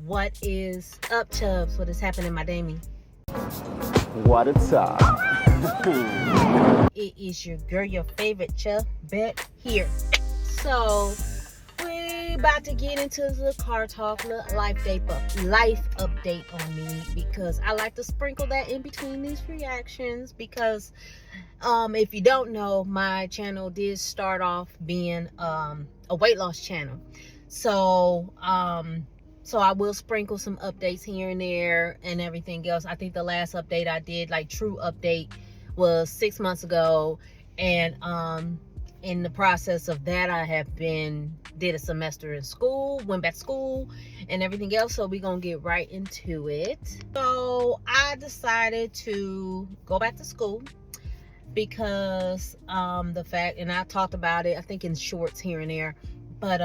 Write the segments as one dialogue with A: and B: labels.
A: What is up, Chubbs? What is happening, my Damie?
B: What it's up?
A: It is your girl, your favorite Chubbette here. So we about to get into the car talk, life update on me, because I like to sprinkle that in between these reactions. Because if you don't know, my channel did start off being a weight loss channel. So I will sprinkle some updates here and there and everything else. I think the last update I did, like true update, was 6 months ago. And in the process of that, I have did a semester in school, went back to school and everything else. So we're gonna get right into it. So I decided to go back to school because the fact, and I talked about it, I think in shorts here and there, but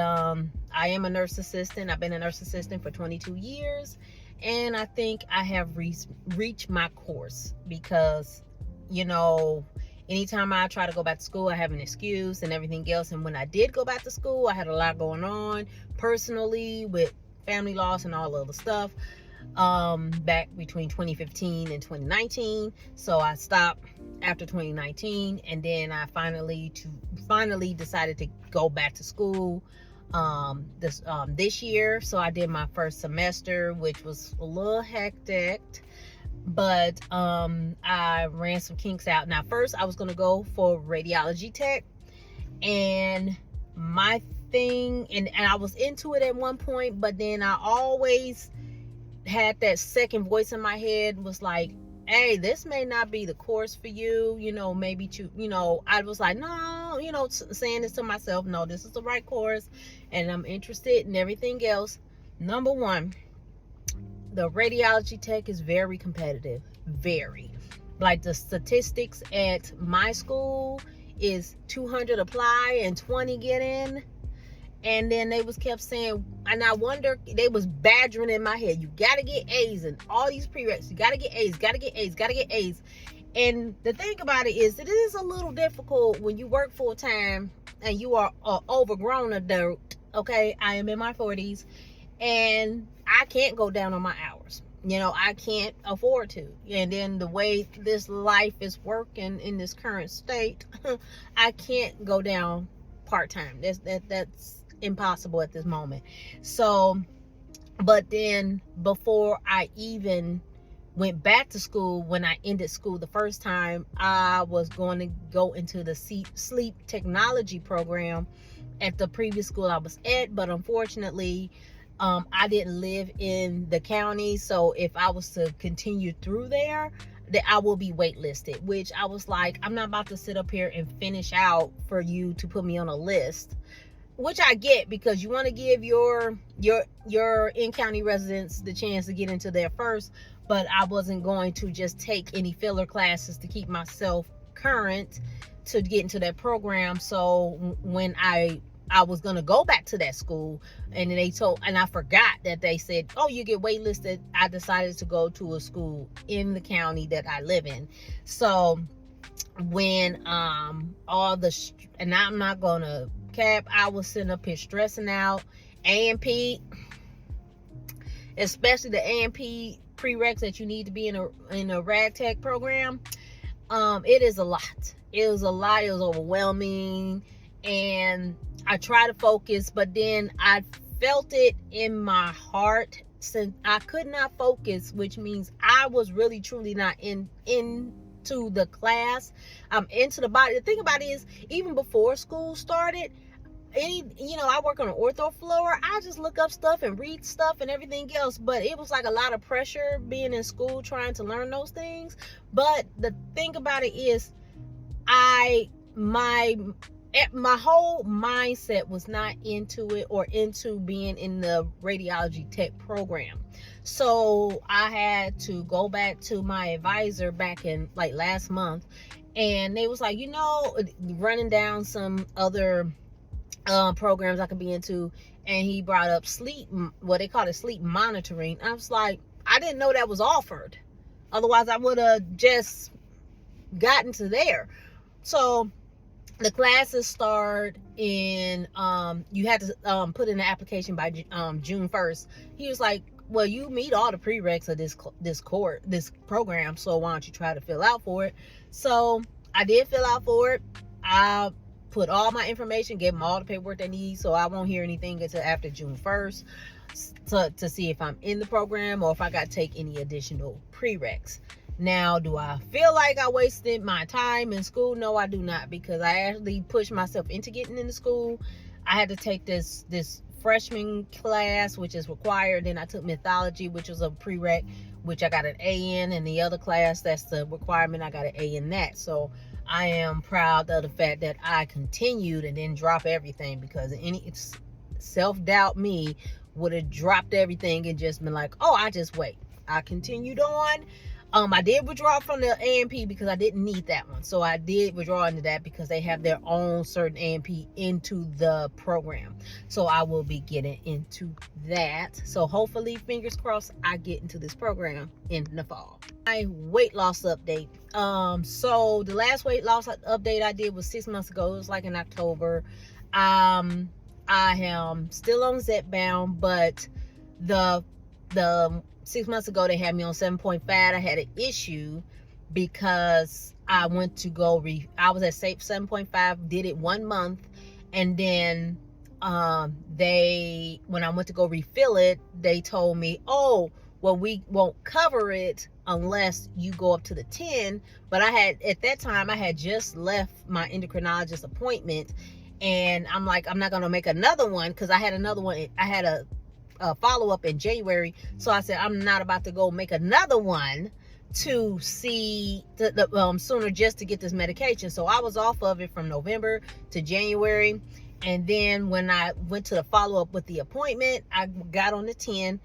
A: I am a nurse assistant. I've been a nurse assistant for 22 years, and I think I have reached my course, because, you know, anytime I try to go back to school, I have an excuse and everything else. And when I did go back to school, I had a lot going on personally with family loss and all the other stuff back between 2015 and 2019. So I stopped after 2019, and then I finally decided to go back to school this year. So I did my first semester, which was a little hectic, but I ran some kinks out. Now, first I was going to go for radiology tech, and my thing, and I was into it at one point, but then I always had that second voice in my head, was like, hey, this may not be the course for you, maybe I was like, no, saying this to myself, no, this is the right course and I'm interested in everything else. Number one, the radiology tech is very competitive, very. Like, the statistics at my school is 200 apply and 20 get in. And then they kept saying, and I wonder, they was badgering in my head, you gotta get A's and all these prereqs, you gotta get A's, gotta get A's, gotta get A's. And the thing about it is, it is a little difficult when you work full time and you are overgrown adult. Okay, I am in my 40s, and I can't go down on my hours. I can't afford to. And then the way this life is working in this current state, I can't go down part-time. That's impossible at this moment. So, but then before I even went back to school, when I ended school the first time, I was going to go into the sleep technology program at the previous school I was at, but unfortunately I didn't live in the county. So if I was to continue through there, that I will be waitlisted, which I was like, I'm not about to sit up here and finish out for you to put me on a list, which I get, because you want to give your in-county residents the chance to get into there first. But I wasn't going to just take any filler classes to keep myself current to get into that program. So when I was going to go back to that school, and I forgot that they said, oh, you get waitlisted, I decided to go to a school in the county that I live in. So when and I'm not going to cap, I was sitting up here stressing out. A&P, especially the A&P prereqs that you need to be in a rad tech program, it is a lot. It was overwhelming, and I try to focus, but then I felt it in my heart, since I could not focus, which means I was really truly not into the class. I'm into the body. The thing about it is, even before school started, I work on an ortho floor, I just look up stuff and read stuff and everything else. But it was like a lot of pressure being in school trying to learn those things. But the thing about it is, my whole mindset was not into it, or into being in the radiology tech program. So I had to go back to my advisor back in like last month, and they was like, running down some other programs I could be into, and he brought up sleep, what they call it, sleep monitoring. I was like, I didn't know that was offered. Otherwise I would have just gotten to there. So the classes start in you had to put in the application by June 1st. He was like, well, you meet all the prereqs of this program, so why don't you try to fill out for it? So I did fill out for it. I put all my information, gave them all the paperwork they need, so I won't hear anything until after June 1st to see if I'm in the program or if I got to take any additional prereqs. Now, do I feel like I wasted my time in school? No, I do not, because I actually pushed myself into getting into school. I had to take this freshman class, which is required. Then I took mythology, which was a prereq, which I got an A in, and the other class that's the requirement, I got an A in that. So I am proud of the fact that I continued and didn't drop everything, because it's self-doubt me would have dropped everything and just been like, oh, I just wait. I continued on. I did withdraw from the A&P because I didn't need that one. So I did withdraw into that because they have their own certain A&P into the program. So I will be getting into that. So hopefully, fingers crossed, I get into this program in the fall. My weight loss update. So the last weight loss update I did was 6 months ago. It was like in October. I am still on Zepbound, but the 6 months ago they had me on 7.5. I had an issue because I went to go I was at 7.5, did it 1 month, and then when I went to go refill it, they told me, oh, well, we won't cover it unless you go up to the 10. But at that time I had just left my endocrinologist appointment, and I'm like, I'm not gonna make another one, because I had another one. I had a follow-up in January, so I said I'm not about to go make another one to see sooner, just to get this medication. So I was off of it from November to January, and then when I went to the follow-up with the appointment, I got on the 10.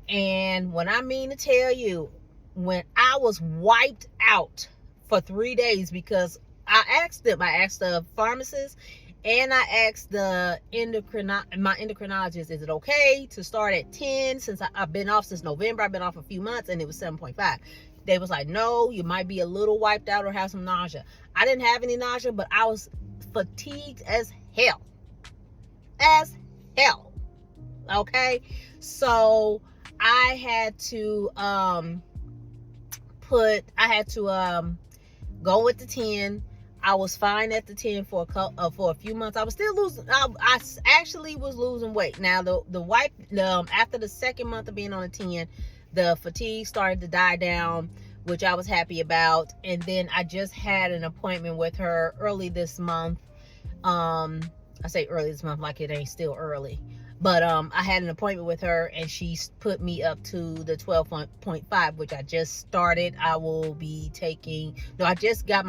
A: And when I mean to tell you, when I was wiped out for 3 days, because I asked the pharmacist, and I asked my endocrinologist, is it okay to start at 10 since I've been off since November? I've been off a few months, and it was 7.5. They was like, no, you might be a little wiped out or have some nausea. I didn't have any nausea, but I was fatigued as hell. Okay? So I had to go with the 10. I was fine at the 10 for a few months. I was still losing. I actually was losing weight. Now after the second month of being on the 10, the fatigue started to die down, which I was happy about. And then I just had an appointment with her early this month. I say early this month like it ain't still early, but I had an appointment with her, and she put me up to the 12.5, which I just started. I will be taking. No, I just did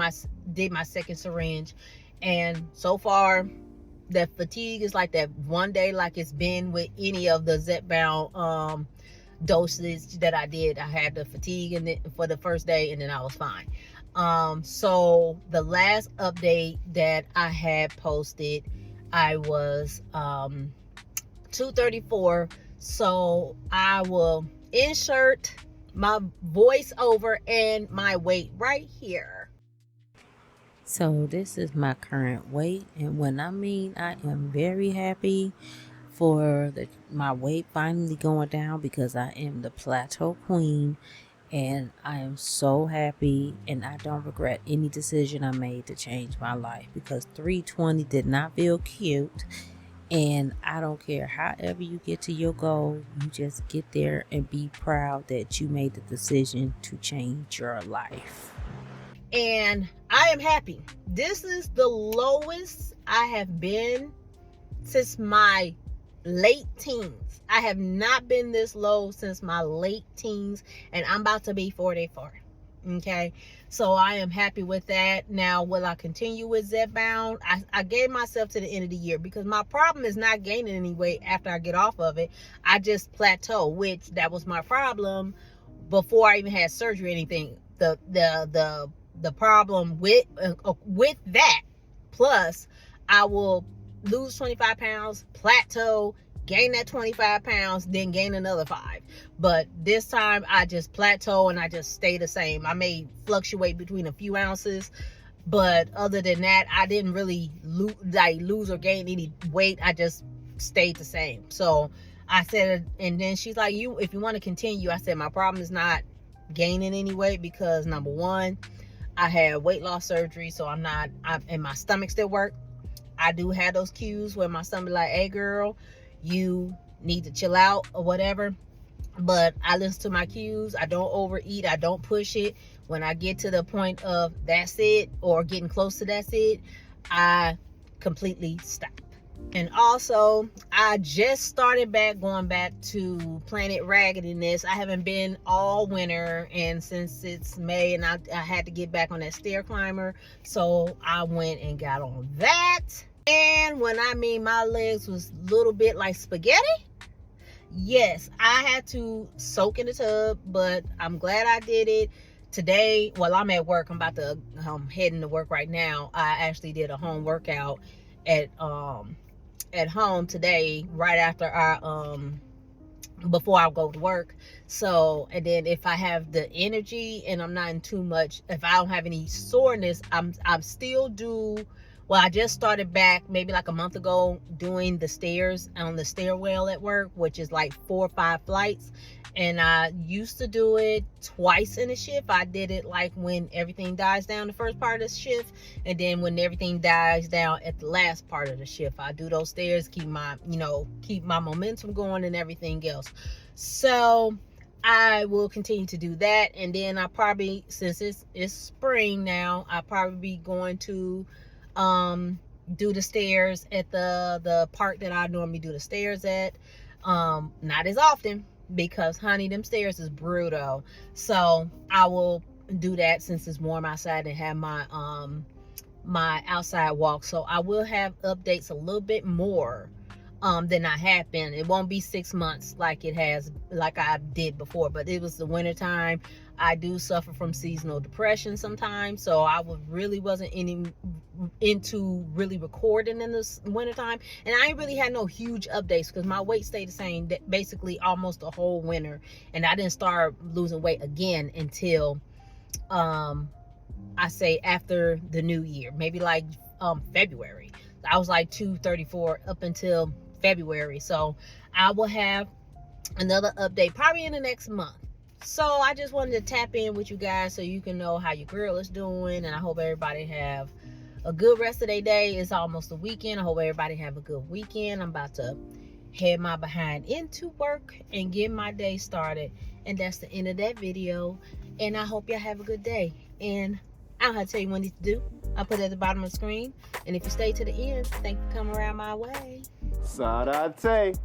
A: my second syringe, and so far the fatigue is like that one day, like it's been with any of the Zepbound dosage that I did. I had the fatigue for the first day, and then I was fine. So the last update that I had posted, I was 234. So I will insert my voiceover and my weight right here.
C: So this is my current weight, and when I mean I am very happy for my weight finally going down, because I am the plateau queen, and I am so happy, and I don't regret any decision I made to change my life, because 320 did not feel cute. And I don't care however you get to your goal, you just get there and be proud that you made the decision to change your life.
A: And I am happy. This is the lowest I have been since my late teens. I have not been this low since my late teens, and I'm about to be 44. Okay, so I am happy with that. Now, will I continue with Zepbound? I gave myself to the end of the year, because my problem is not gaining any weight after I get off of it. I just plateau, which that was my problem before I even had surgery or anything. The problem with that, plus I will lose 25 pounds, plateau, gain that 25 pounds, then gain another 5. But this time I just plateau and I just stay the same. I may fluctuate between a few ounces, but other than that, I didn't really lose or gain any weight. I just stayed the same. So I said, and then she's like, if you want to continue, I said, my problem is not gaining any weight because number one, I had weight loss surgery, so and my stomach still work. I do have those cues where my stomach like, hey girl, you need to chill out or whatever. But I listen to my cues. I don't overeat. I don't push it. When I get to the point of that's it or getting close to that's it, I completely stop. And also, I just started going back to Planet Raggediness. I haven't been all winter, and since it's May, and I had to get back on that stair climber, so I went and got on that. And when I mean my legs was a little bit like spaghetti, yes, I had to soak in the tub, but I'm glad I did it. Today, while I'm at work, I'm about to head into work right now. I actually did a home workout at home today, right after before I go to work. So, and then if I have the energy and I'm not in too much, if I don't have any soreness, I'm still well, I just started back maybe like a month ago doing the stairs on the stairwell at work, which is like 4 or 5 flights. And I used to do it twice in a shift. I did it like when everything dies down the first part of the shift, and then when everything dies down at the last part of the shift. I do those stairs, keep my momentum going and everything else. So I will continue to do that. And then I probably, since it's spring now, I'll probably be going to do the stairs at the park that I normally do the stairs at. Not as often, because honey, them stairs is brutal. So I will do that since it's warm outside and have my my outside walk. So I will have updates a little bit more than I have been. It won't be 6 months like I did before, but it was the winter time. I do suffer from seasonal depression sometimes, so I wasn't into really recording in this wintertime. And I ain't really had no huge updates because my weight stayed the same basically almost the whole winter, and I didn't start losing weight again until I say after the new year, maybe like February. I was like 234 up until February. So I will have another update probably in the next month. So I just wanted to tap in with you guys so you can know how your girl is doing, and I hope everybody have a good rest of their day. It's almost the weekend. I hope everybody have a good weekend. I'm about to head my behind into work and get my day started, and that's the end of that video. And I hope y'all have a good day, and I don't have to tell you what you need to do. I'll put it at the bottom of the screen, and if you stay to the end, thank you for coming around my way.
B: Sarate.